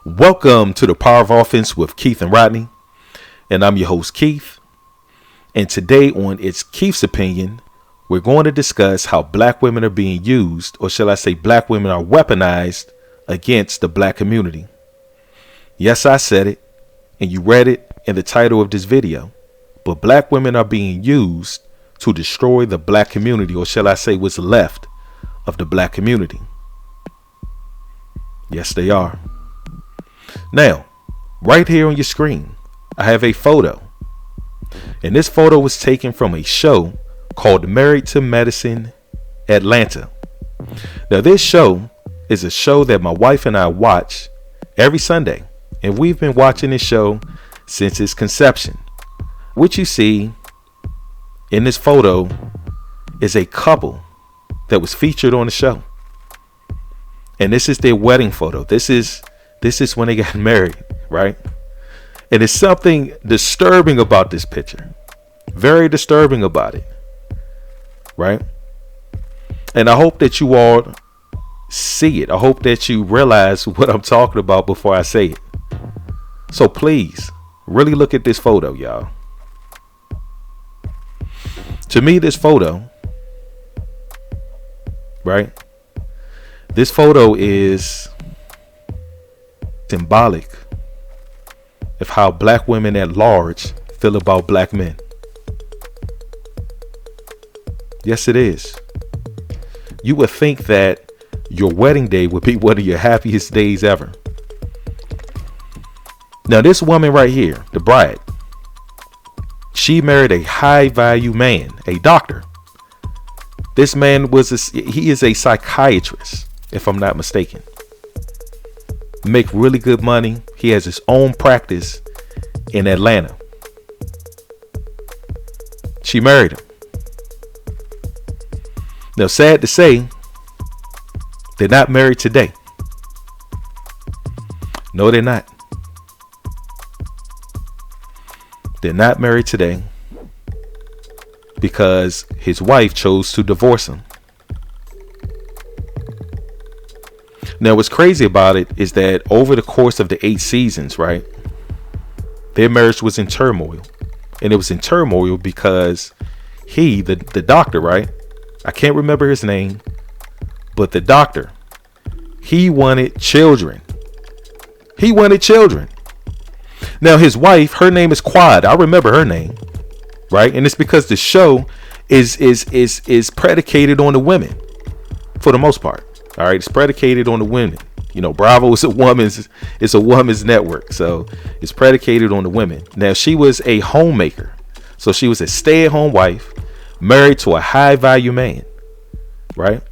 Welcome to the Power of Offense with Keith and Rodney, and I'm your host Keith. And today on It's Keith's Opinion, we're going to discuss how black women are being used, or shall I say black women are weaponized against the black community. Yes, I said it, and you read it in the title of this video, but black women are being used to destroy the black community, or shall I say what's left of the black community. Yes, they are. Now, right here on your screen, I have a photo. And this photo was taken from a show called Married to Medicine Atlanta. Now, this show is a show that my wife and I watch every Sunday. And we've been watching this show since its conception. What you see in this photo is a couple that was featured on the show. And this is their wedding photo. This is when they got married, right? And there's something disturbing about this picture. Very disturbing about it, right? And I hope that you all see it. I hope that you realize what I'm talking about before I say it. So please, really look at this photo, y'all. To me, this photo, right? This photo is symbolic of how black women at large feel about black men. Yes, it is. You would think that your wedding day would be one of your happiest days ever. Now, this woman right here, the bride, she married a high value man, a doctor. This man he is a psychiatrist, if I'm not mistaken. Make really good money. He has his own practice in Atlanta. She married him. Now, sad to say, they're not married today. No, they're not. They're not married today because his wife chose to divorce him. Now, what's crazy about it is that over the course of the 8 seasons, right, their marriage was in turmoil. And it was in turmoil because the doctor, right, I can't remember his name, but the doctor, he wanted children. He wanted children. Now, his wife, her name is Quad. I remember her name, right? And it's because the show is predicated on the women for the most part. All right, it's predicated on the women. You know, Bravo is a woman's network, so it's predicated on the women. Now, she was a homemaker, so she was a stay-at-home wife, married to a high-value man, right?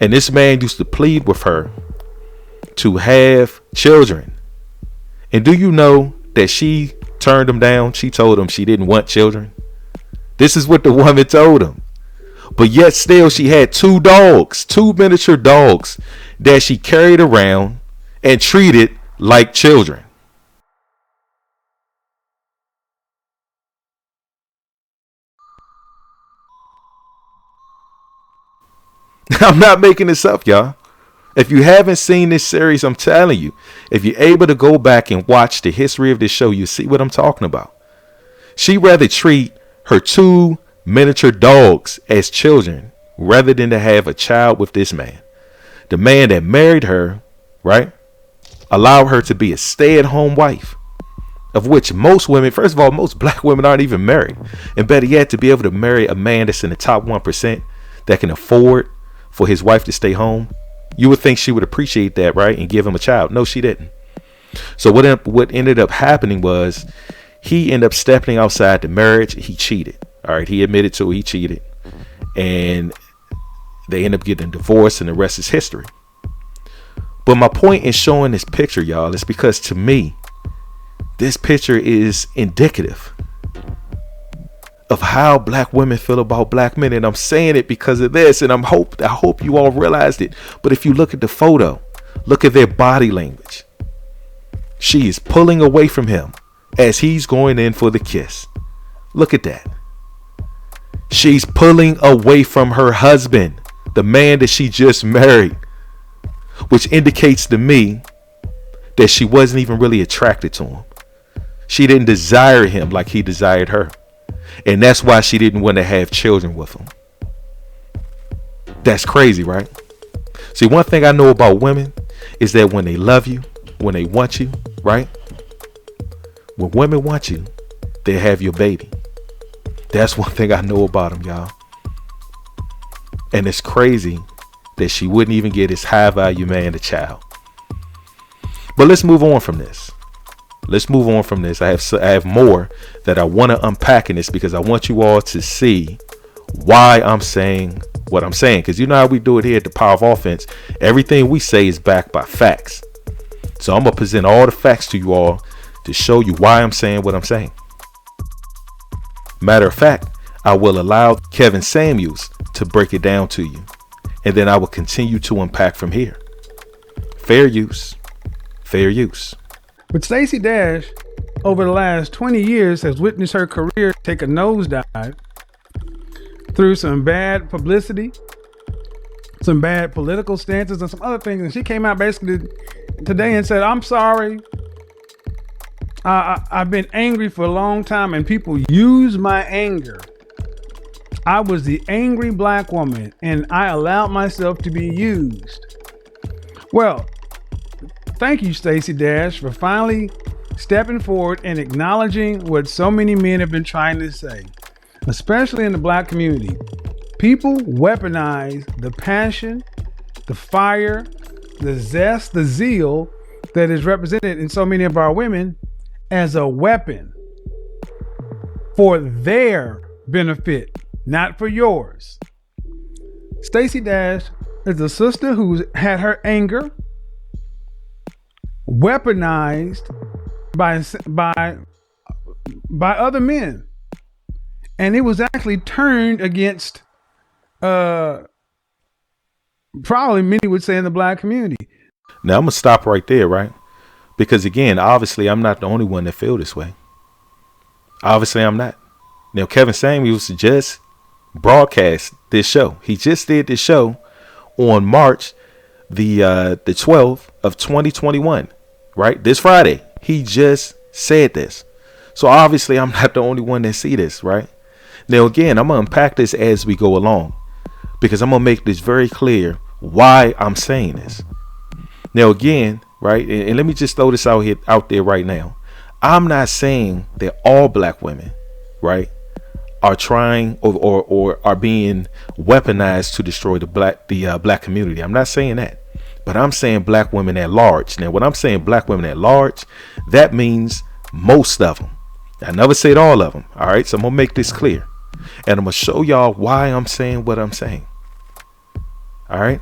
And this man used to plead with her to have children. And do you know that she turned him down? She told him she didn't want children. This is what the woman told him. But yet still she had 2 miniature dogs that she carried around and treated like children. I'm not making this up, y'all. If you haven't seen this series, I'm telling you, if you're able to go back and watch the history of this show, you see what I'm talking about. She rather treat her 2 miniature dogs as children rather than to have a child with this man. The man that married her, right, allowed her to be a stay-at-home wife, of which most women, first of all, most black women aren't even married. And better yet, to be able to marry a man that's in the top 1% that can afford for his wife to stay home. You would think she would appreciate that, right, and give him a child. No, she didn't. So what ended up happening was he ended up stepping outside the marriage. He cheated. All right, he admitted to it, he cheated, and they end up getting divorced, and the rest is history. But my point in showing this picture, y'all, is because to me, this picture is indicative of how black women feel about black men. And I'm saying it because of this, and I hope you all realized it. But if you look at the photo, look at their body language. She is pulling away from him as he's going in for the kiss. Look at that. She's pulling away from her husband, the man that she just married, which indicates to me that she wasn't even really attracted to him. She didn't desire him like he desired her. And that's why she didn't want to have children with him. That's crazy, right? See, one thing I know about women is that when they love you, when they want you, right? When women want you, they have your baby. That's one thing I know about them, y'all. And it's crazy that she wouldn't even get his high value man a child. But let's move on from this. I have more that I want to unpack in this, because I want you all to see why I'm saying what I'm saying. Because you know how we do it here at the Power of Offense. Everything we say is backed by facts. So I'm going to present all the facts to you all to show you why I'm saying what I'm saying. Matter of fact, I will allow Kevin Samuels to break it down to you, and then I will continue to unpack from here. Fair use. But Stacey Dash, over the last 20 years, has witnessed her career take a nosedive through some bad publicity, some bad political stances, and some other things. And she came out basically today and said, I'm sorry. I've been angry for a long time, and people use my anger. I was the angry black woman, and I allowed myself to be used. Well, thank you, Stacey Dash, for finally stepping forward and acknowledging what so many men have been trying to say, especially in the black community. People weaponize the passion, the fire, the zest, the zeal that is represented in so many of our women as a weapon for their benefit, not for yours. Stacey Dash is a sister who's had her anger weaponized by other men, and it was actually turned against probably many would say in the black community. Now I'm gonna stop right there, right? Because again, obviously I'm not the only one that feel this way. Obviously I'm not. Now Kevin Samuels just broadcast this show. He just did this show on March the 12th of 2021, right? This Friday. He just said this. So obviously I'm not the only one that see this, right? Now again, I'm gonna unpack this as we go along, because I'm gonna make this very clear why I'm saying this. Now again, right, and let me just throw this out there right now. I'm not saying that all black women, right, are trying or are being weaponized to destroy the black community. I'm not saying that, but I'm saying black women at large. Now, when I'm saying black women at large, that means most of them. I never said all of them. All right, so I'm gonna make this clear, and I'm gonna show y'all why I'm saying what I'm saying. All right.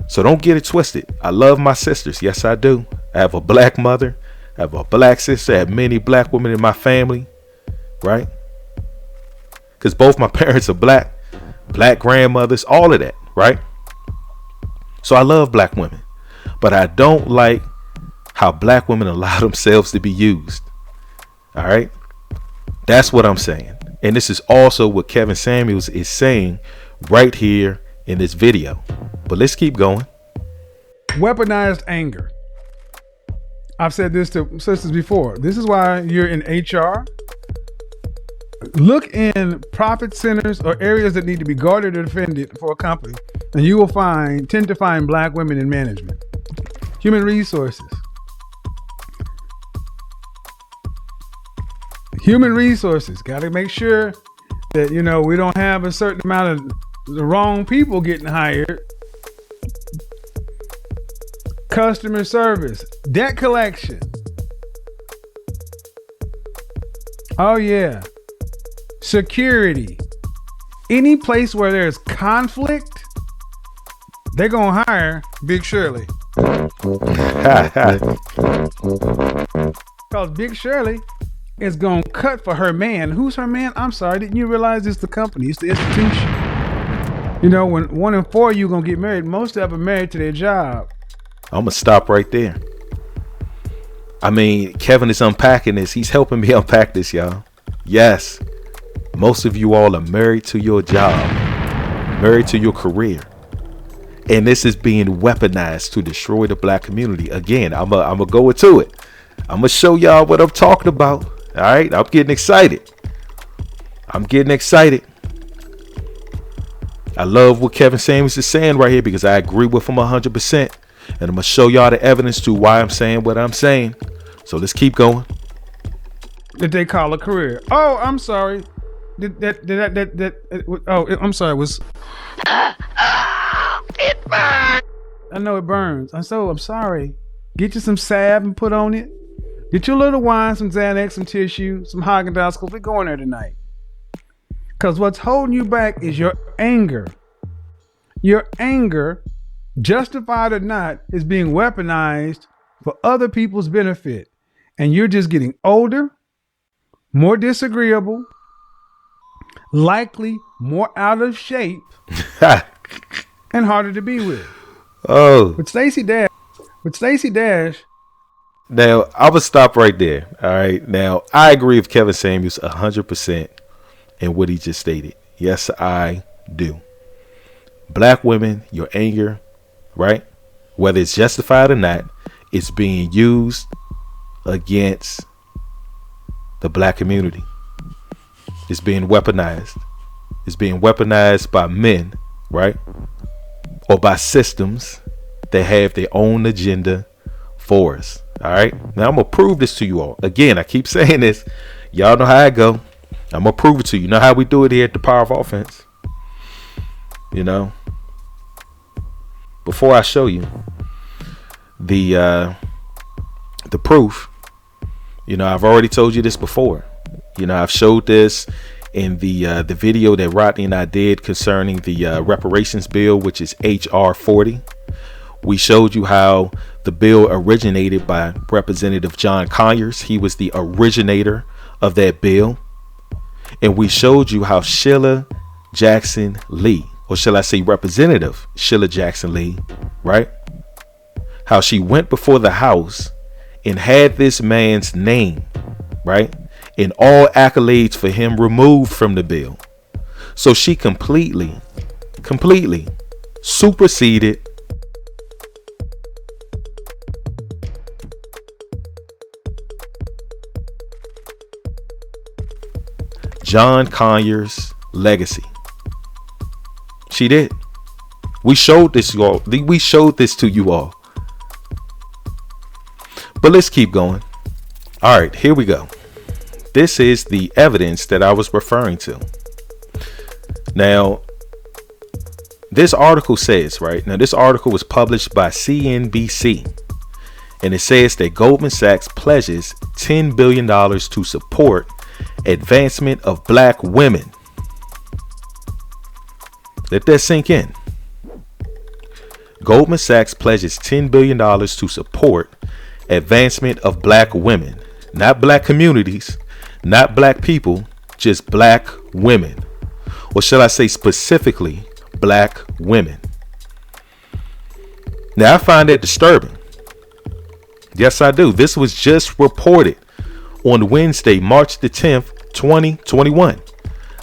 So don't get it twisted. I love my sisters. Yes, I do. I have a black mother. I have a black sister. I have many black women in my family. Right? Because both my parents are black grandmothers, all of that. Right? So I love black women. But I don't like how black women allow themselves to be used. All right? That's what I'm saying. And this is also what Kevin Samuels is saying right here in this video. But let's keep going. Weaponized anger. I've said this to sisters before. This is why you're in HR. Look in profit centers or areas that need to be guarded or defended for a company, and you will tend to find black women in management. Human resources. Got to make sure that, we don't have a certain amount of the wrong people getting hired. Customer service, debt collection. Oh yeah. Security. Any place where there's conflict, they're gonna hire Big Shirley. Because Big Shirley is gonna cut for her man. Who's her man? I'm sorry, didn't you realize it's the company, it's the institution? When 1 in 4 of you gonna get married, most of them are married to their job. I'm gonna stop right there. I mean, Kevin is unpacking this. He's helping me unpack this, y'all. Yes, most of you all are married to your job, married to your career. And this is being weaponized to destroy the black community. Again, I'm gonna go into it. I'm gonna show y'all what I'm talking about. All right, I'm getting excited. I love what Kevin Samuels is saying right here because I agree with him 100%. And I'm gonna show y'all the evidence to why I'm saying what I'm saying. So let's keep going. That they call a career. Oh, I'm sorry. I'm sorry. It was. It burns. I know it burns. I'm sorry. Get you some salve and put on it. Get you a little wine, some Xanax, some tissue, some Haagen-Dazs. We're going there tonight. Because what's holding you back is your anger. Your anger, justified or not, is being weaponized for other people's benefit. And you're just getting older, more disagreeable, likely more out of shape, and harder to be with. Oh. With Stacey Dash. Now, I would stop right there. All right. Now, I agree with Kevin Samuels 100% in what he just stated. Yes, I do. Black women, your anger, right? Whether it's justified or not, it's being used against the black community. It's being weaponized. It's being weaponized by men, right? Or by systems that have their own agenda for us. All right. Now I'm gonna prove this to you all. Again, I keep saying this. Y'all know how I go. I'm gonna prove it to you. You know how we do it here at the Power of Offense. You know. Before I show you the proof, you know, I've already told you this before. You know, I've showed this in the video that Rodney and I did concerning the reparations bill, which is HR 40. We showed you how the bill originated by Representative John Conyers. He was the originator of that bill. And we showed you how Sheila Jackson Lee, or shall I say Representative Sheila Jackson Lee, right? How she went before the House and had this man's name, right? And all accolades for him removed from the bill. So she completely superseded John Conyers' legacy. She did. We showed this to y'all. We showed this to you all. But let's keep going. All right, here we go. This is the evidence that I was referring to. Now, this article says, right? Now, this article was published by CNBC. And it says that Goldman Sachs pledges $10 billion to support advancement of black women. Let that sink in. Goldman Sachs pledges $10 billion to support advancement of black women, not black communities, not black people, just black women. Or shall I say specifically black women? Now, I find that disturbing. Yes, I do. This was just reported on Wednesday, March the 10th, 2021.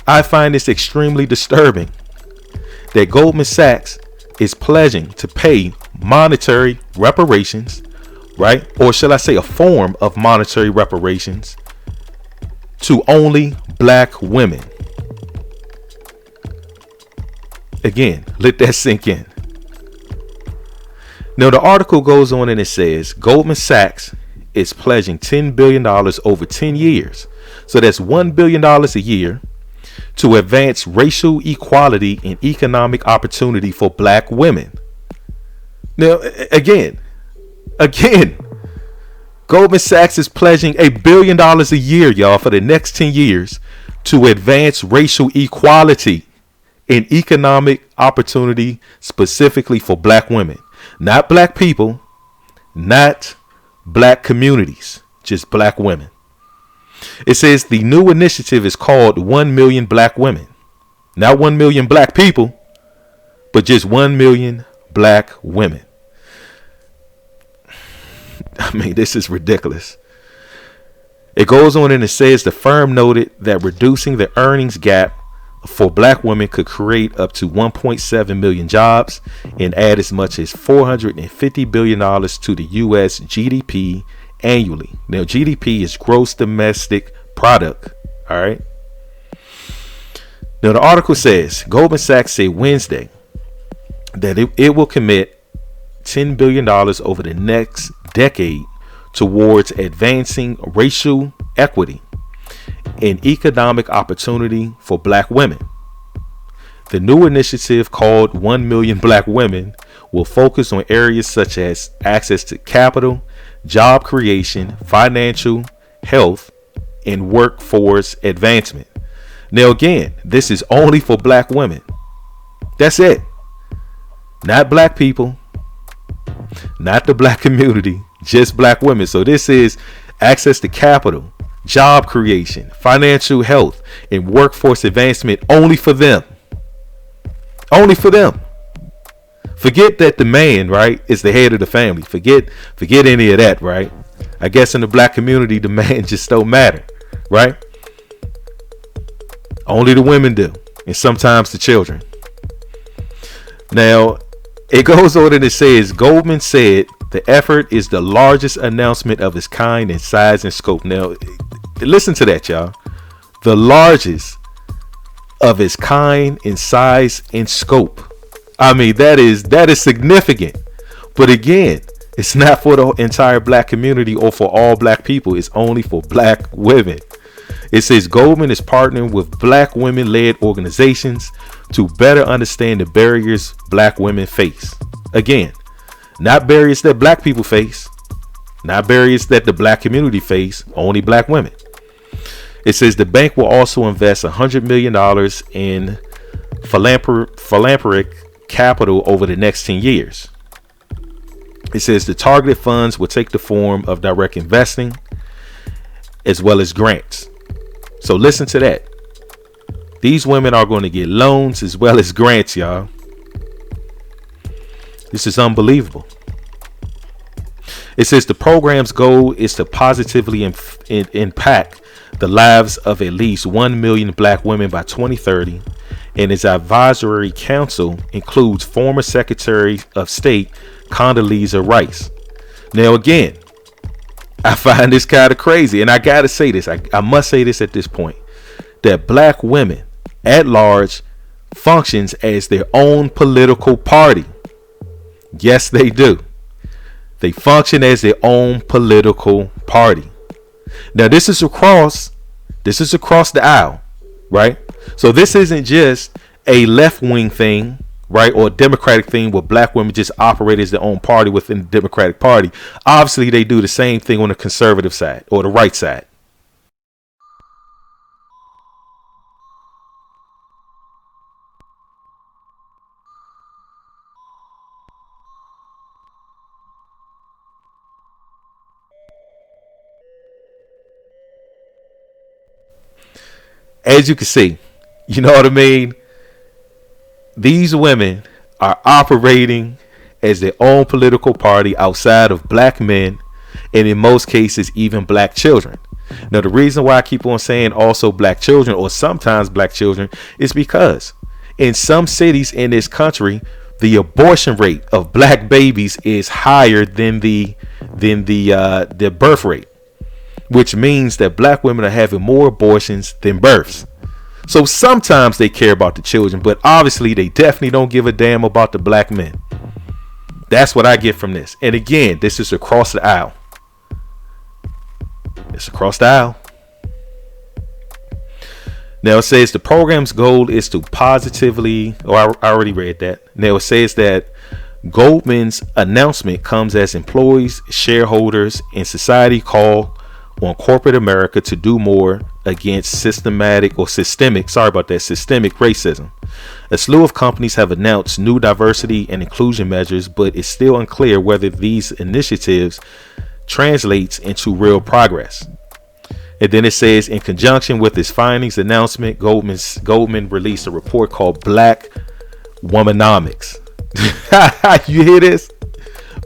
I find this extremely disturbing that Goldman Sachs is pledging to pay monetary reparations, right? Or shall I say a form of monetary reparations to only black women. Again, let that sink in. Now, the article goes on and it says Goldman Sachs is pledging $10 billion over 10 years. So that's $1 billion a year to advance racial equality and economic opportunity for black women. Now, again, Goldman Sachs is pledging $1 billion a year, y'all, for the next 10 years to advance racial equality and economic opportunity specifically for black women. Not black people, not black communities, just black women. It says the new initiative is called 1 million black women. Not 1 million black people, but just 1 million black women. I mean, this is ridiculous. It goes on and it says the firm noted that reducing the earnings gap for black women could create up to 1.7 million jobs and add as much as $450 billion to the U.S. GDP annually. Now, GDP is gross domestic product. All right. Now, the article says Goldman Sachs said Wednesday that it will commit $10 billion over the next decade towards advancing racial equity and economic opportunity for black women. The new initiative, called 1 Million Black Women, will focus on areas such as access to capital, job creation, financial, health, and workforce advancement. Now, again, this is only for black women. That's it. Not black people, not the black community, just black women. So this is access to capital, job creation, financial health, and workforce advancement only for them. Only for them. Forget that the man, right, is the head of the family. Forget any of that, right? I guess in the black community, the man just don't matter, right? Only the women do, and sometimes the children. Now, it goes on and it says, Goldman said the effort is the largest announcement of its kind in size and scope. Now, listen to that, y'all. The largest of its kind in size and scope. I mean, that is significant. But again, it's not for the entire black community or for all black people. It's only for black women. It says Goldman is partnering with black women-led organizations to better understand the barriers black women face. Again, not barriers that black people face, not barriers that the black community face, only black women. It says the bank will also invest $100 million in philanthropic capital over the next 10 years. It says the targeted funds will take the form of direct investing as well as grants. So listen to that. These women are going to get loans as well as grants, y'all. This is unbelievable. It says the program's goal is to positively impact the lives of at least 1 million black women by 2030, and its advisory council includes former Secretary of State Condoleezza Rice. Now, again, I find this kind of crazy, and I gotta say this. I must say this at this point, that black women at large functions as their own political party. Yes, they do. They function as their own political party. Now, this is across the aisle, right? So this isn't just a left-wing thing, right, or a Democratic thing where black women just operate as their own party within the Democratic Party. Obviously, they do the same thing on the conservative side or the right side. As you can see, you know what I mean? These women are operating as their own political party outside of black men, and in most cases, even black children. Now, the reason why I keep on saying also black children or sometimes black children is because in some cities in this country, the abortion rate of black babies is higher than the birth rate, which means that black women are having more abortions than births. So sometimes they care about the children, but obviously they definitely don't give a damn about the black men. That's what I get from this. And again, this is across the aisle. It's across the aisle. Now it says the program's goal is to positively, I already read that. Now it says that Goldman's announcement comes as employees, shareholders, and society call on corporate America to do more against systemic racism. A slew of companies have announced new diversity and inclusion measures, but it's still unclear whether these initiatives translates into real progress. And then it says, in conjunction with its findings announcement, Goldman released a report called Black Womanomics. You hear this?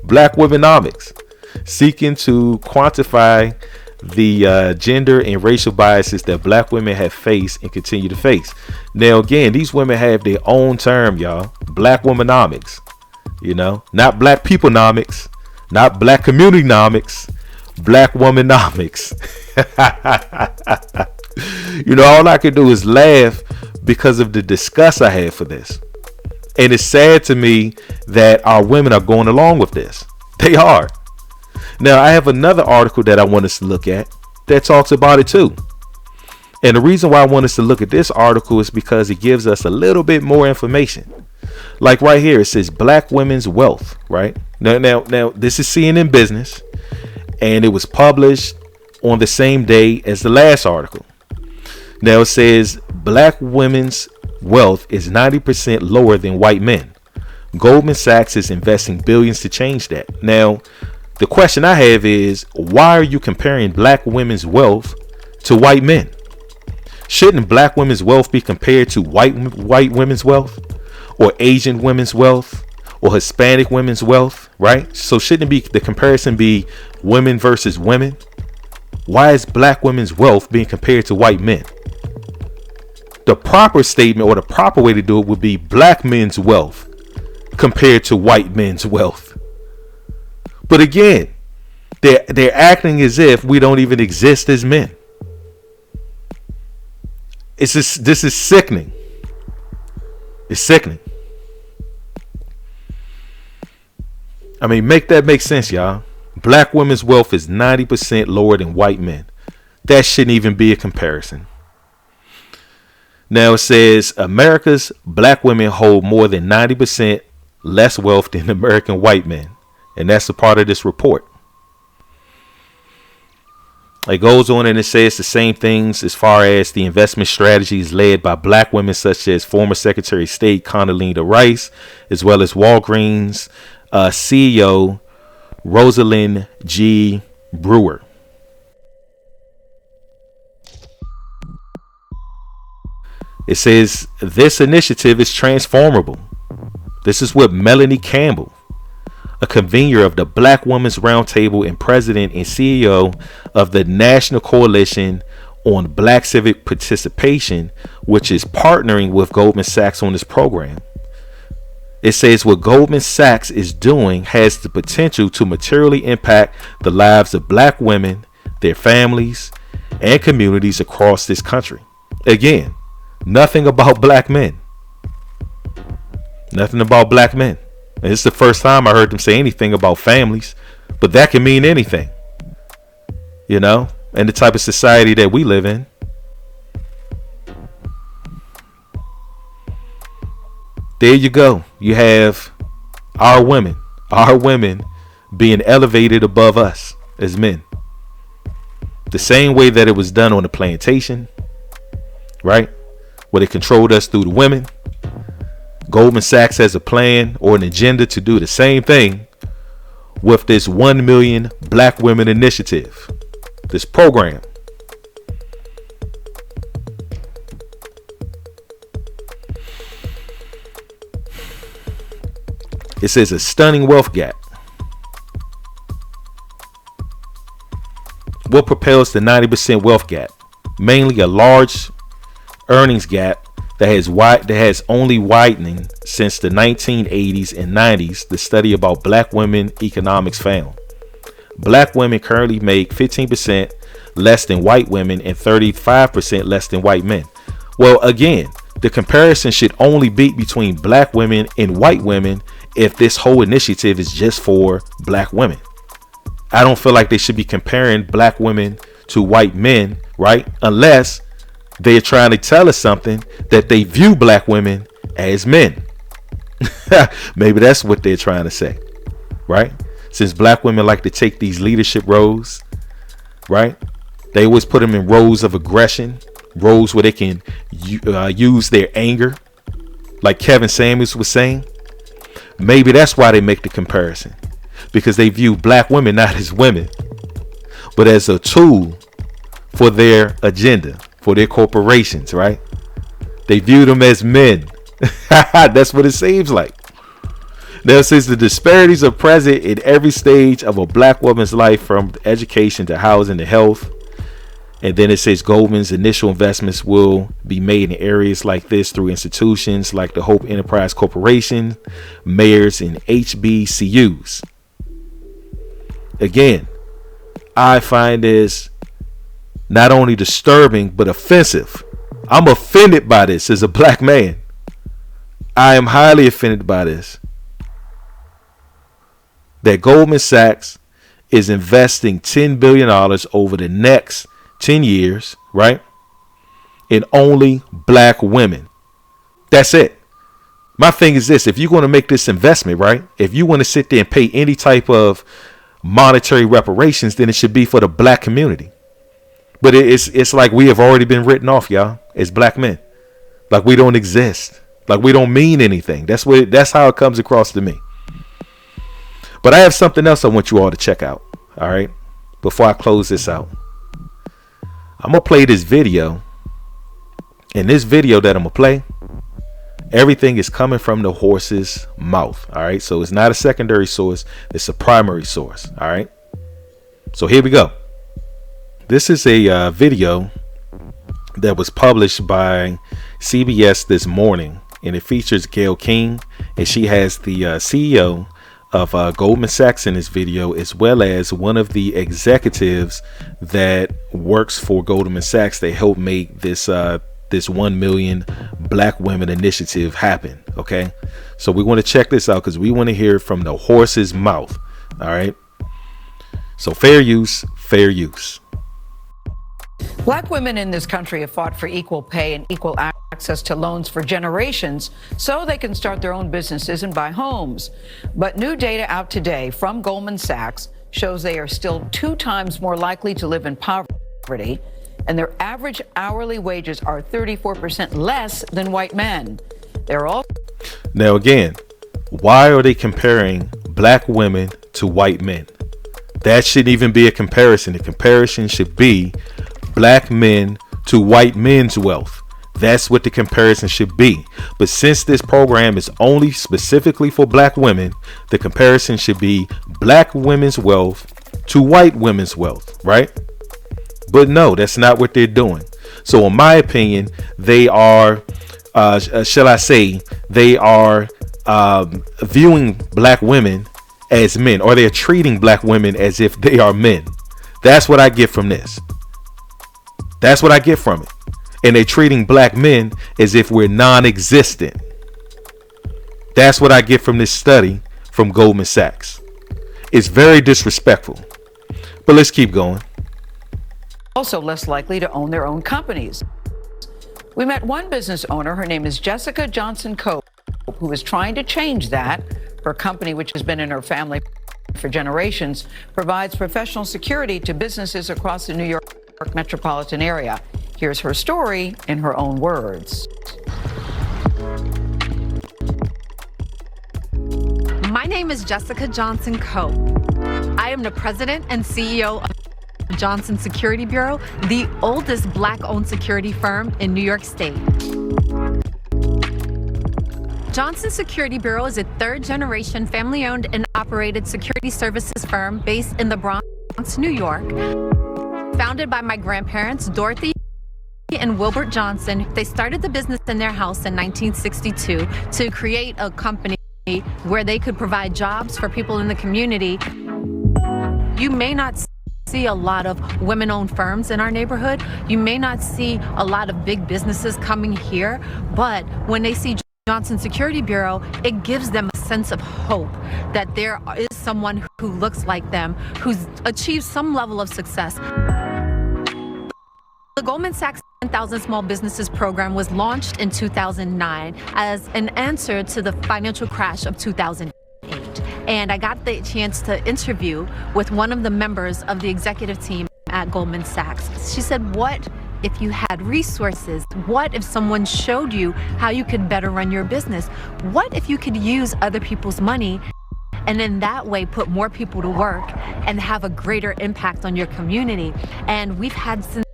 Black Womanomics, seeking to quantify the gender and racial biases that black women have faced and continue to face. Now, again, these women have their own term, y'all. Black womanomics. You know, not black peoplenomics, not black communitynomics, black womanomics. You know, all I can do is laugh because of the disgust I have for this. And it's sad to me that our women are going along with this. They are. Now, I have another article that I want us to look at that talks about it too. And the reason why I want us to look at this article is because it gives us a little bit more information. Like right here, it says black women's wealth, right? Now, this is CNN Business, and it was published on the same day as the last article. Now, it says black women's wealth is 90% lower than white men. Goldman Sachs is investing billions to change that. Now, the question I have is, why are you comparing black women's wealth to white men? Shouldn't black women's wealth be compared to white women's wealth, or Asian women's wealth, or Hispanic women's wealth, right? So shouldn't it be the comparison be women versus women? Why is black women's wealth being compared to white men? The proper statement, or the proper way to do it, would be black men's wealth compared to white men's wealth. But again, they're acting as if we don't even exist as men. This is sickening. It's sickening. I mean, make that make sense, y'all. Black women's wealth is 90% lower than white men. That shouldn't even be a comparison. Now it says America's black women hold more than 90% less wealth than American white men. And that's a part of this report. It goes on and it says the same things as far as the investment strategies led by black women, such as former Secretary of State Condoleezza Rice, as well as Walgreens CEO Rosalind G. Brewer. It says this initiative is transformable. This is what Melanie Campbell, a convener of the Black Women's Roundtable and president and CEO of the National Coalition on Black Civic Participation, which is partnering with Goldman Sachs on this program. It says what Goldman Sachs is doing has the potential to materially impact the lives of black women, their families, and communities across this country. Again, nothing about black men. Nothing about black men. And it's the first time I heard them say anything about families, but that can mean anything, you know, and the type of society that we live in. There you go. You have our women being elevated above us as men. The same way that it was done on the plantation, right? Where they controlled us through the women. Goldman Sachs has a plan or an agenda to do the same thing with this 1 million black women initiative, this program. It says a stunning wealth gap. What propels the 90% wealth gap? Mainly a large earnings gap that has only widening since the 1980s and 90s. The study about black women economics found black women currently make 15% less than white women and 35% less than white men. Well, again, the comparison should only be between black women and white women if this whole initiative is just for black women. I don't feel like they should be comparing black women to white men, right? Unless they're trying to tell us something that they view black women as men. Maybe that's what they're trying to say, right? Since black women like to take these leadership roles, right? They always put them in roles of aggression, roles where they can use their anger, like Kevin Samuels was saying. Maybe that's why they make the comparison, because they view black women not as women, but as a tool for their agenda, for their corporations, right? They view them as men. That's what it seems like. Now, since the disparities are present in every stage of a black woman's life, from education to housing to health, and then it says Goldman's initial investments will be made in areas like this through institutions like the Hope Enterprise Corporation, mayors, and HBCUs. Again, I find this not only disturbing but offensive. I'm offended by this as a black man. I am highly offended by this. That Goldman Sachs is investing $10 billion over the next 10 years, right? In only black women. That's it. My thing is this: if you're going to make this investment, right? If you want to sit there and pay any type of monetary reparations, then it should be for the black community. But it's like we have already been written off, y'all, as black men. Like we don't exist. Like we don't mean anything. That's how it comes across to me. But I have something else I want you all to check out. All right. Before I close this out, I'm going to play this video. In this video that I'm going to play, everything is coming from the horse's mouth. All right. So it's not a secondary source. It's a primary source. All right. So here we go. This is a video that was published by CBS this morning, and it features Gayle King, and she has the CEO of Goldman Sachs in this video, as well as one of the executives that works for Goldman Sachs that helped make this 1 million black women initiative happen. Okay, so we want to check this out because we want to hear it from the horse's mouth. All right, so fair use, fair use. Black women in this country have fought for equal pay and equal access to loans for generations so they can start their own businesses and buy homes. But new data out today from Goldman Sachs shows they are still 2 times more likely to live in poverty, and their average hourly wages are 34% less than white men. They're all. Now again, why are they comparing black women to white men? That shouldn't even be a comparison. The comparison should be black men to white men's wealth. That's what the comparison should be. But since this program is only specifically for black women, the comparison should be black women's wealth to white women's wealth, right? But no, that's not what they're doing. So in my opinion, they are, they are viewing black women as men, or they're treating black women as if they are men. That's what I get from this. That's what I get from it. And they're treating black men as if we're non-existent. That's what I get from this study from Goldman Sachs. It's very disrespectful. But let's keep going. Also less likely to own their own companies. We met one business owner. Her name is Jessica Johnson Cope, who is trying to change that. Her company, which has been in her family for generations, provides professional security to businesses across the New York metropolitan area. Here's her story in her own words. My name is Jessica Johnson Cope. I am the president and CEO of Johnson Security Bureau, the oldest black-owned security firm in New York State. Johnson Security Bureau is a third-generation family-owned and operated security services firm based in the Bronx, New York. Founded by my grandparents, Dorothy and Wilbert Johnson, they started the business in their house in 1962 to create a company where they could provide jobs for people in the community. You may not see a lot of women-owned firms in our neighborhood. You may not see a lot of big businesses coming here, but when they see Johnson Security Bureau, it gives them a sense of hope that there is someone who looks like them, who's achieved some level of success. The Goldman Sachs 10,000 Small Businesses program was launched in 2009 as an answer to the financial crash of 2008. And I got the chance to interview with one of the members of the executive team at Goldman Sachs. She said, what if you had resources? What if someone showed you how you could better run your business? What if you could use other people's money and in that way put more people to work and have a greater impact on your community? And we've had since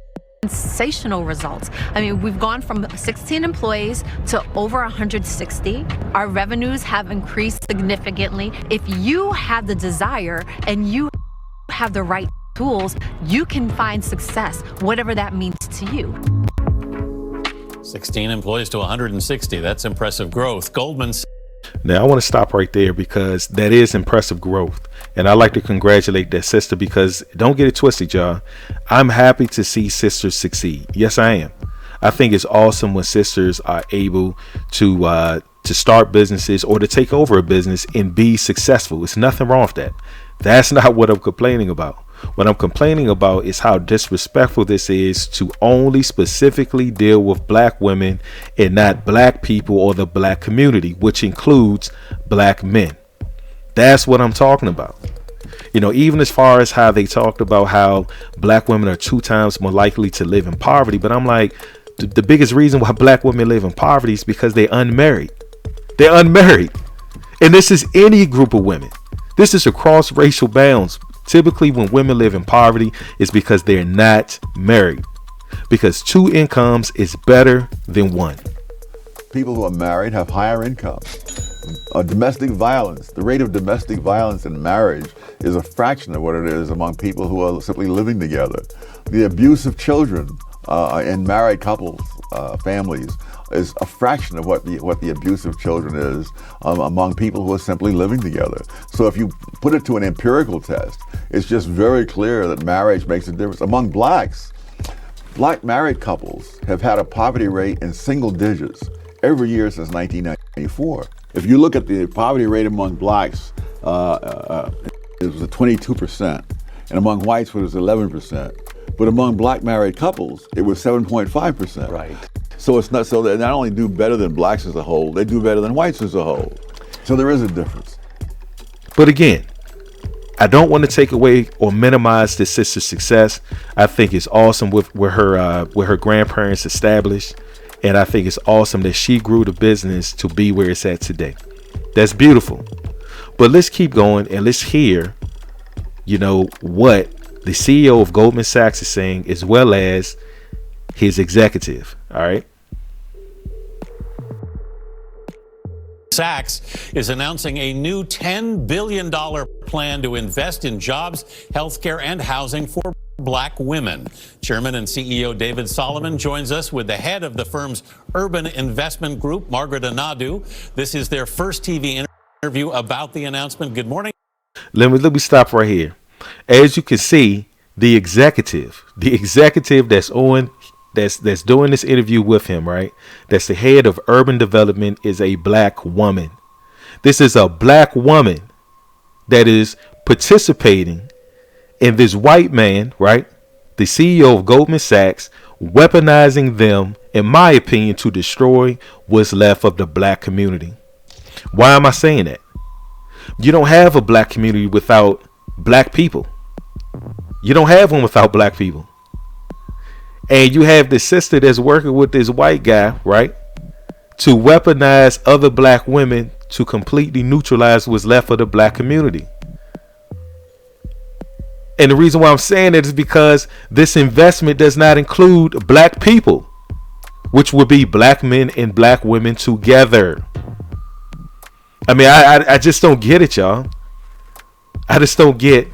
sensational results. I mean, we've gone from 16 employees to over 160. Our revenues have increased significantly. If you have the desire and you have the right tools, you can find success, whatever that means to you. 16 employees to 160. That's impressive growth. Goldman Sachs. Now, I want to stop right there because that is impressive growth. And I'd like to congratulate that sister because don't get it twisted, y'all. I'm happy to see sisters succeed. Yes, I am. I think it's awesome when sisters are able to start businesses or to take over a business and be successful. It's nothing wrong with that. That's not what I'm complaining about. What I'm complaining about is how disrespectful this is to only specifically deal with black women and not black people or the black community, which includes black men. That's what I'm talking about. You know, even as far as how they talked about how black women are 2 times more likely to live in poverty. But I'm like, the biggest reason why black women live in poverty is because they're unmarried. They're unmarried. And this is any group of women. This is across racial bounds. Typically, when women live in poverty, it's because they're not married. Because 2 incomes is better than 1. People who are married have higher incomes. Domestic violence, the rate of domestic violence in marriage is a fraction of what it is among people who are simply living together. The abuse of children in married couples, families, is a fraction of what the abuse of children is among people who are simply living together. So if you put it to an empirical test, it's just very clear that marriage makes a difference. Among blacks, black married couples have had a poverty rate in single digits every year since 1994. If you look at the poverty rate among blacks, it was 22%, and among whites it was 11%. But among black married couples, it was 7.5%. Right. So it's not so they not only do better than blacks as a whole, they do better than whites as a whole. So there is a difference. But again, I don't want to take away or minimize this sister's success. I think it's awesome with her grandparents established, and I think it's awesome that she grew the business to be where it's at today. That's beautiful. But let's keep going and let's hear, you know, what the CEO of Goldman Sachs is saying, as well as his executive. All right. Sachs is announcing a new $10 billion plan to invest in jobs, healthcare, and housing for black women. Chairman and CEO David Solomon joins us with the head of the firm's urban investment group, Margaret Anadu. This is their first TV interview about the announcement. Good morning. Let me stop right here. As you can see, the executive that's doing this interview with him, right? That's the head of urban development, is a black woman. This is a black woman that is participating in this white man, right? The CEO of Goldman Sachs, weaponizing them, in my opinion, to destroy what's left of the black community. Why am I saying that? You don't have a black community without black people. You don't have one without black people. And you have this sister that's working with this white guy, right, to weaponize other black women to completely neutralize what's left of the black community. And the reason why I'm saying it is because this investment does not include black people, which would be black men and black women together. I mean, I just don't get it, y'all. I just don't get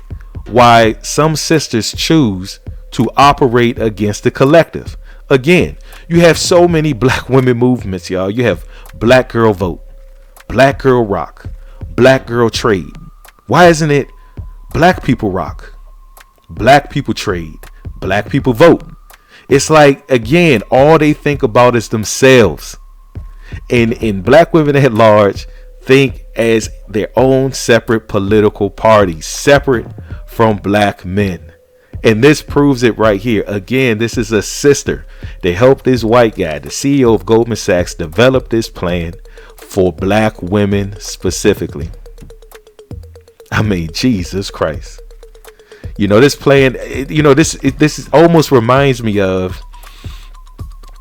why some sisters choose to operate against the collective. Again, you have so many black women movements, y'all. You have Black Girl Vote, Black Girl Rock, Black Girl Trade. Why isn't it Black People Rock, Black People Trade, Black People Vote? It's like, again, all they think about is themselves. And black women at large think as their own separate political parties, separate from black men. And this proves it right here. Again, this is a sister. They helped this white guy, the CEO of Goldman Sachs, develop this plan for black women specifically. I mean, Jesus Christ. You know, this plan, this almost reminds me of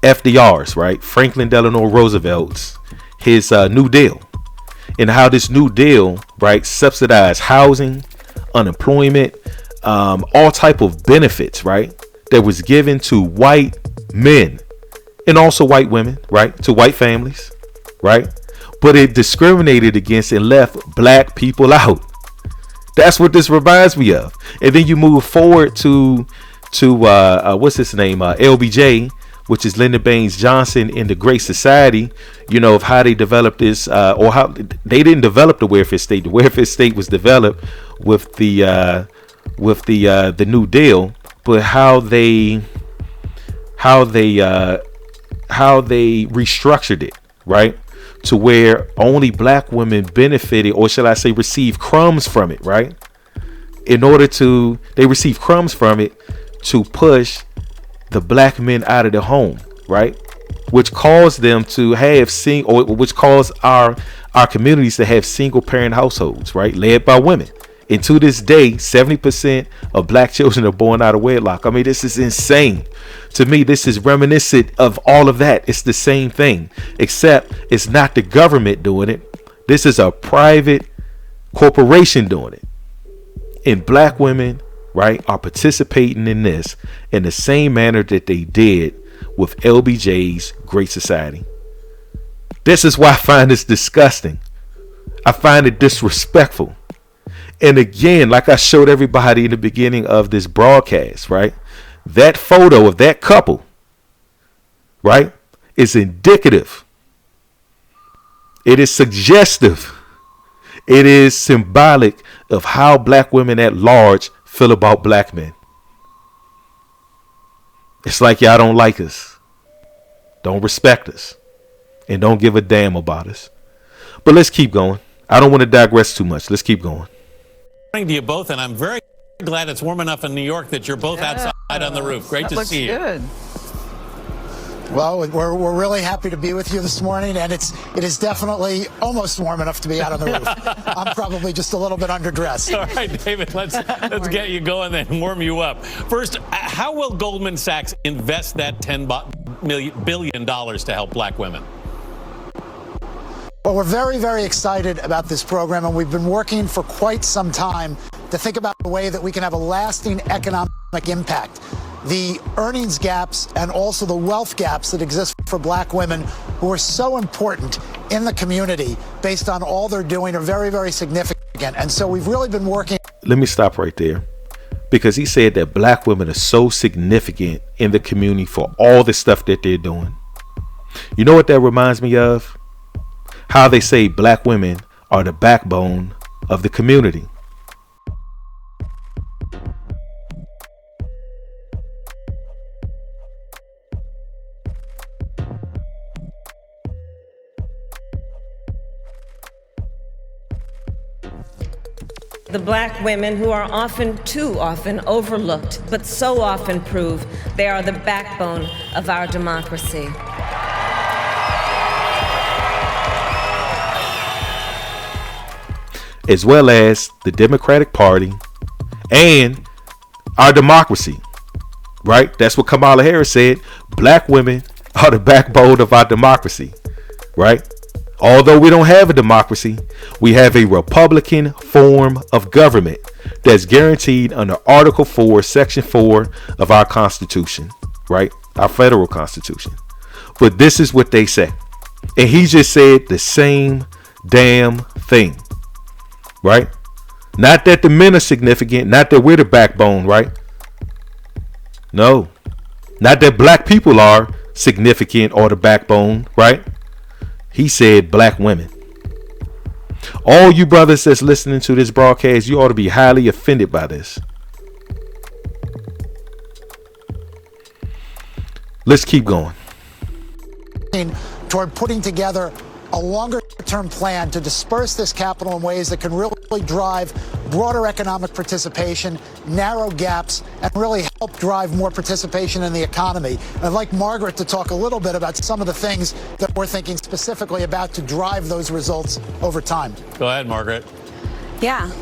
FDR's, right? Franklin Delano Roosevelt's, his New Deal. And how this New Deal, right, subsidized housing, unemployment, all type of benefits, right, that was given to white men and also white women, right? To white families, right? But it discriminated against and left black people out. That's what this reminds me of. And then you move forward to what's his name? LBJ, which is Lyndon Baines Johnson in the Great Society, you know, of how they developed this, or how they didn't develop the welfare state. The welfare state was developed with the New Deal, but how they restructured it, right? To where only black women benefited, or shall I say received crumbs from it, right? They received crumbs from it to push the black men out of the home, right? Which caused them to have which caused our communities to have single parent households, right? Led by women. And to this day, 70% of black children are born out of wedlock. I mean, this is insane. To me, this is reminiscent of all of that. It's the same thing, except it's not the government doing it. This is a private corporation doing it. And black women, right, are participating in this in the same manner that they did with LBJ's Great Society. This is why I find this disgusting. I find it disrespectful. And again, like I showed everybody in the beginning of this broadcast, right, that photo of that couple, right, is indicative. It is suggestive. It is symbolic of how black women at large feel about black men. It's like y'all don't like us, don't respect us, and don't give a damn about us. But let's keep going. I don't want to digress too much. Let's keep going. Morning to you both, and I'm very glad it's warm enough in New York that you're both outside on the roof. Great to see you. Good. Well, we're really happy to be with you this morning, and it is definitely almost warm enough to be out on the roof. I'm probably just a little bit underdressed. All right, David, let's get you going then and warm you up. First, how will Goldman Sachs invest that $10 billion to help black women? Well, we're very, very excited about this program, and we've been working for quite some time to think about the way that we can have a lasting economic impact. The earnings gaps and also the wealth gaps that exist for black women who are so important in the community based on all they're doing are very, very significant. And so we've really been working. Let me stop right there, because he said that black women are so significant in the community for all the stuff that they're doing. You know what that reminds me of? How they say black women are the backbone of the community. The black women who are too often overlooked, but so often prove they are the backbone of our democracy. As well as the Democratic Party and our democracy, right? That's what Kamala Harris said. Black women are the backbone of our democracy, right? Although we don't have a democracy, we have a Republican form of government that's guaranteed under Article 4, Section 4 of our Constitution, right? Our federal Constitution. But this is what they say. And he just said the same damn thing. Right? Not that the men are significant, not that we're the backbone, right? No. Not that black people are significant or the backbone, right? He said black women. All you brothers that's listening to this broadcast, you ought to be highly offended by this. Let's keep going. Toward putting together a longer-term plan to disperse this capital in ways that can really drive broader economic participation, narrow gaps, and really help drive more participation in the economy. And I'd like Margaret to talk a little bit about some of the things that we're thinking specifically about to drive those results over time. Go ahead, Margaret. Yeah.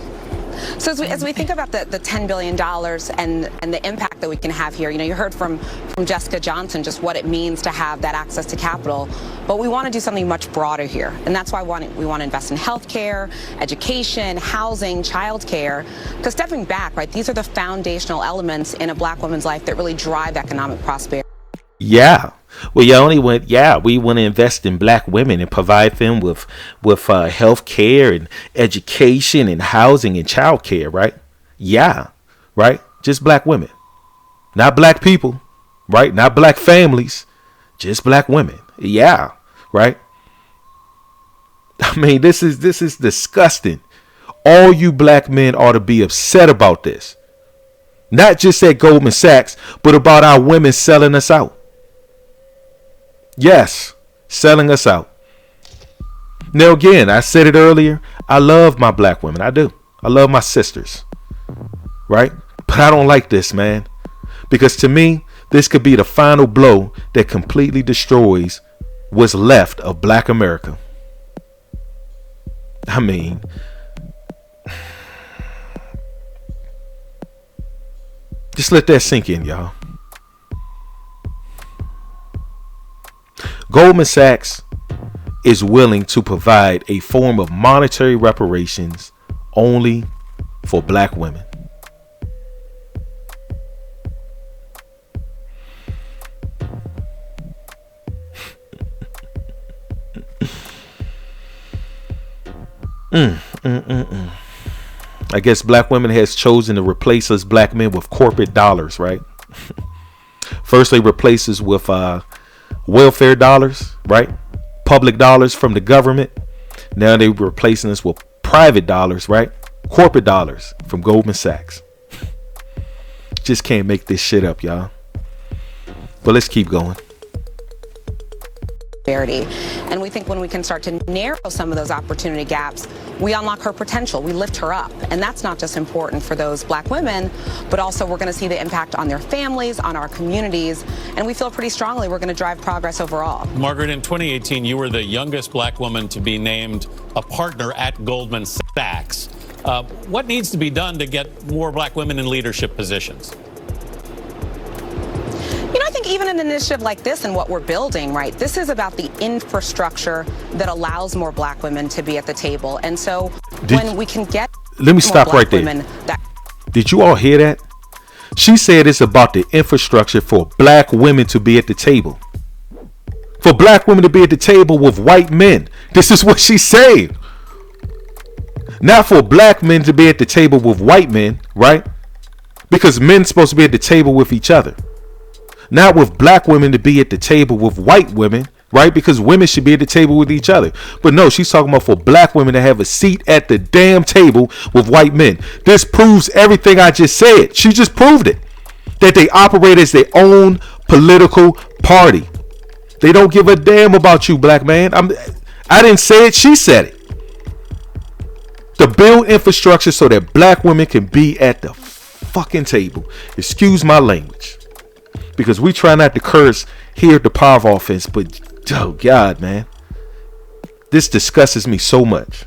So as we think about the $10 billion and the impact that we can have here, you heard from Jessica Johnson just what it means to have that access to capital. But we want to do something much broader here. And that's why we want to invest in healthcare, education, housing, childcare. Because stepping back, right, these are the foundational elements in a Black woman's life that really drive economic prosperity. Yeah. Well, we want to invest in Black women and provide them with health care and education and housing and child care, right? Yeah, right? Just Black women, not Black people, right? Not Black families, just Black women. Yeah, right? I mean, this is disgusting. All you Black men ought to be upset about this. Not just at Goldman Sachs, but about our women selling us out. Yes, selling us out. Now, again, I said it earlier. I love my Black women. I do. I love my sisters. Right? But I don't like this, man. Because to me, this could be the final blow that completely destroys what's left of Black America. I mean, just let that sink in, y'all. Goldman Sachs is willing to provide a form of monetary reparations only for Black women. I guess Black women has chosen to replace us Black men with corporate dollars, right? First they replace us with welfare dollars, right? Public dollars from the government. Now they're replacing us with private dollars, right? Corporate dollars from Goldman Sachs. Just can't make this shit up, y'all. But let's keep going. And we think when we can start to narrow some of those opportunity gaps, we unlock her potential, we lift her up. And that's not just important for those Black women, but also we're going to see the impact on their families, on our communities. And we feel pretty strongly we're going to drive progress overall. Margaret, in 2018, you were the youngest Black woman to be named a partner at Goldman Sachs. What needs to be done to get more Black women in leadership positions? I think even an initiative like this and what we're building, right, this is about the infrastructure that allows more Black women to be at the table. And so when we can get let me stop right there. Did you all hear that? She said it's about the infrastructure for Black women to be at the table. For Black women to be at the table with white men. This is what she said. Not for Black men to be at the table with white men, right? Because men supposed to be at the table with each other. Not with Black women to be at the table with white women, right? Because women should be at the table with each other. But no, she's talking about for Black women to have a seat at the damn table with white men. This proves everything I just said. She just proved it. That they operate as their own political party. They don't give a damn about you, Black man. I didn't say it. She said it. To build infrastructure so that Black women can be at the fucking table. Excuse my language. Because we try not to curse here at the Power Offense, but oh God, man, this disgusts me so much.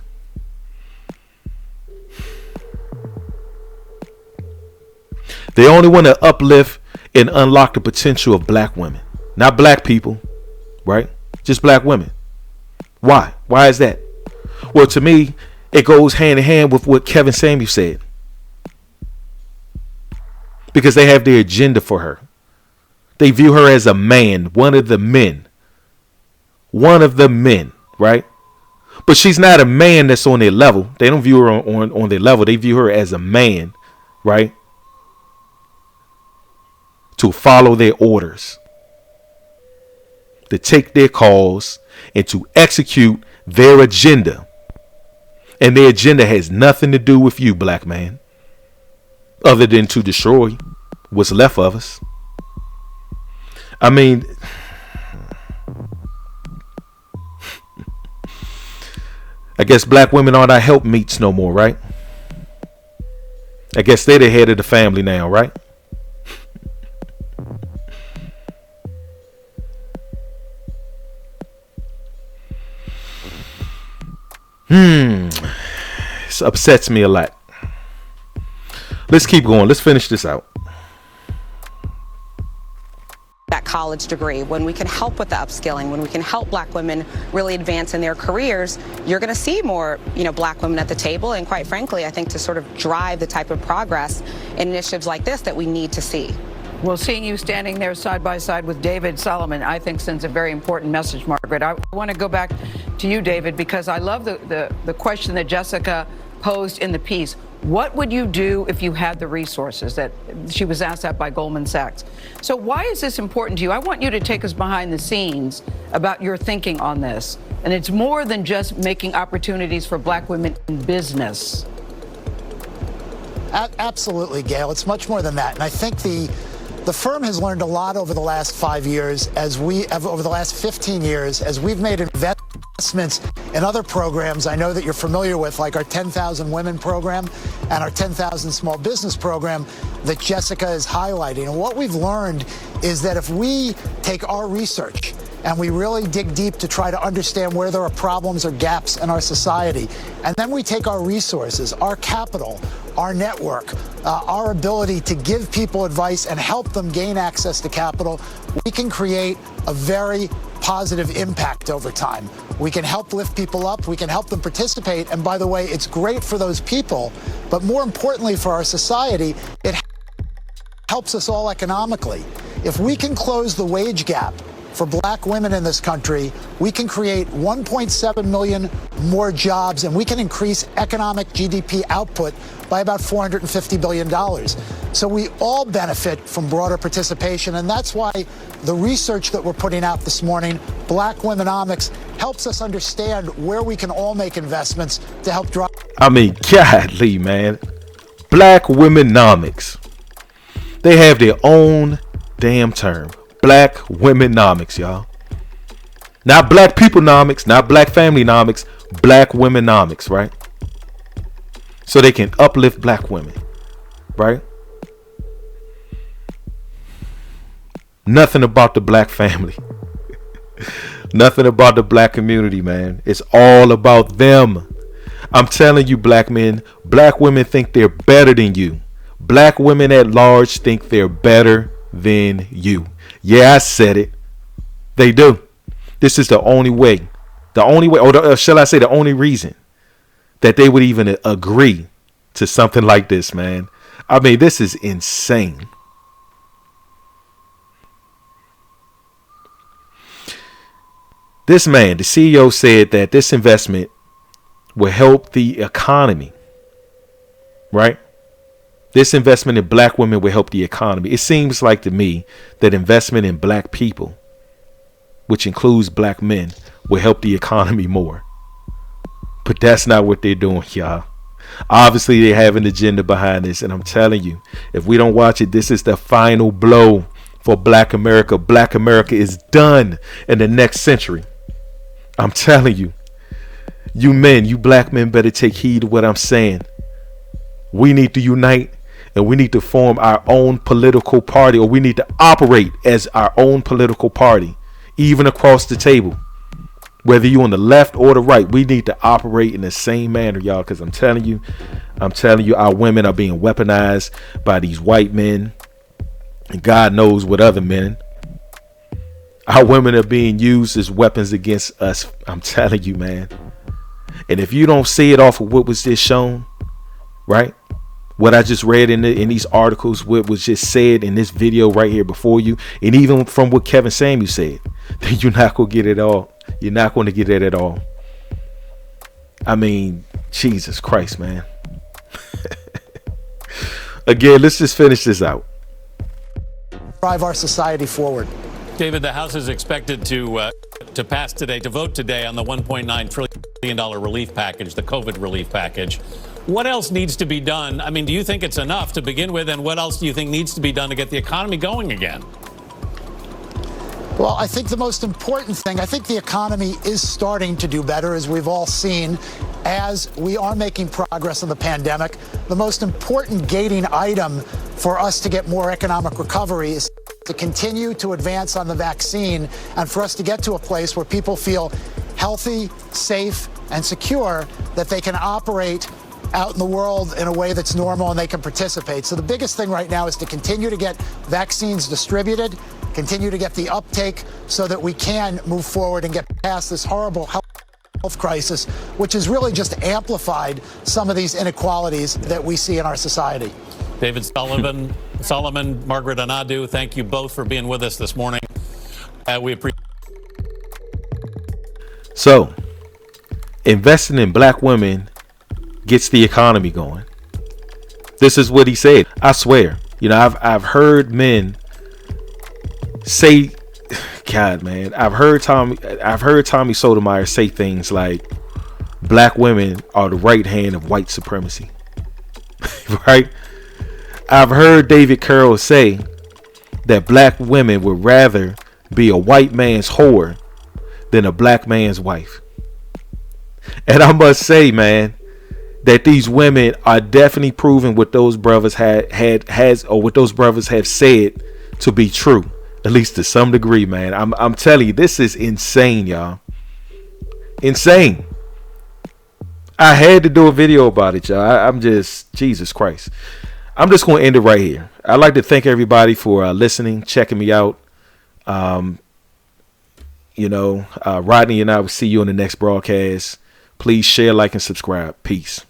They only want to uplift and unlock the potential of Black women, not Black people, right? Just Black women. Why? Why is that? Well, to me, it goes hand in hand with what Kevin Samuel said. Because they have their agenda for her. They view her as a man, one of the men. One of the men, right? But she's not a man that's on their level. They don't view her on their level. They view her as a man, right? To follow their orders. To take their calls and to execute their agenda. And their agenda has nothing to do with you, Black man. Other than to destroy what's left of us. I mean, I guess Black women aren't our helpmeets no more, right? I guess they're the head of the family now, right? This upsets me a lot. Let's keep going. Let's finish this out. That college degree, when we can help with the upskilling, when we can help black women really advance in their careers, you're going to see more, black women at the table. And quite frankly, I think to sort of drive the type of progress in initiatives like this that we need to see. Well, seeing you standing there side by side with David Solomon, I think sends a very important message, Margaret. I want to go back to you, David, because I love the question that Jessica posed in the piece. What would you do if you had the resources? That she was asked that by Goldman Sachs. So why is this important to you? I want you to take us behind the scenes about your thinking on this. And it's more than just making opportunities for black women in business. Absolutely, Gail. It's much more than that. And I think the firm has learned a lot over the last 5 years, over the last 15 years, as we've made investments in other programs I know that you're familiar with, like our 10,000 Women program and our 10,000 Small Business program that Jessica is highlighting. And what we've learned is that if we take our research and we really dig deep to try to understand where there are problems or gaps in our society, and then we take our resources, our capital, our network, our ability to give people advice and help them gain access to capital, we can create a very positive impact over time. We can help lift people up, we can help them participate, and by the way, it's great for those people, but more importantly for our society, it helps us all economically. If we can close the wage gap for black women in this country, we can create 1.7 million more jobs, and we can increase economic GDP output by about $450 billion. So we all benefit from broader participation, and that's why the research that we're putting out this morning, Black Womenomics, helps us understand where we can all make investments to help drive. I mean, godly, man. Black Womenomics. They have their own damn term. Black Womenomics, y'all. Not black peoplenomics, not black familynomics, Black Womenomics, right? So they can uplift black women, right? Nothing about the black family. Nothing about the black community, man. It's all about them. I'm telling you, black men, black women think they're better than you. Black women at large think they're better than you. Yeah, I said it. They do. This is the only way. The only way, or shall I say the only reason that they would even agree to something like this, man. I mean, this is insane. This man, the CEO, said that this investment will help the economy, right? This investment in black women will help the economy. It seems like to me that investment in black people, which includes black men, will help the economy more. But that's not what they're doing, y'all. Obviously, they have an agenda behind this. And I'm telling you, if we don't watch it, this is the final blow for Black America. Black America is done in the next century. I'm telling you, you men, you black men better take heed of what I'm saying. We need to unite. And we need to form our own political party, or we need to operate as our own political party, even across the table. Whether you're on the left or the right, we need to operate in the same manner, y'all. Because I'm telling you, our women are being weaponized by these white men. And God knows what other men. Our women are being used as weapons against us. I'm telling you, man. And if you don't see it off of what was just shown, right? What I just read in these articles, what was just said in this video right here before you, and even from what Kevin Samuel said, then you're not going to get it all. You're not going to get it at all. I mean, Jesus Christ, man. Again, let's just finish this out. Drive our society forward. David, the House is expected to pass today, to vote today on the $1.9 trillion relief package, the COVID relief package. What else needs to be done? I mean, do you think it's enough to begin with? And what else do you think needs to be done to get the economy going again? Well, I think the most important thing, I think the economy is starting to do better, as we've all seen, as we are making progress in the pandemic. The most important gating item for us to get more economic recovery is to continue to advance on the vaccine, and for us to get to a place where people feel healthy, safe, and secure, that they can operate out in the world in a way that's normal and they can participate. So the biggest thing right now is to continue to get vaccines distributed, continue to get the uptake so that we can move forward and get past this horrible health crisis, which has really just amplified some of these inequalities that we see in our society. David Solomon, Margaret Anadu, thank you both for being with us this morning. We appreciate. So, investing in black women gets the economy going. This is what he said. I swear. You know, I've heard men say, God, man, I've heard Tommy Sotomayor say things like black women are the right hand of white supremacy. Right? I've heard David Carroll say that black women would rather be a white man's whore than a black man's wife. And I must say, man, that these women are definitely proving what those brothers what those brothers have said to be true, at least to some degree, man. I'm telling you, this is insane, y'all. Insane. I had to do a video about it, y'all. I'm just, Jesus Christ. I'm just going to end it right here. I'd like to thank everybody for listening, checking me out. Rodney and I will see you on the next broadcast. Please share, like, and subscribe. Peace.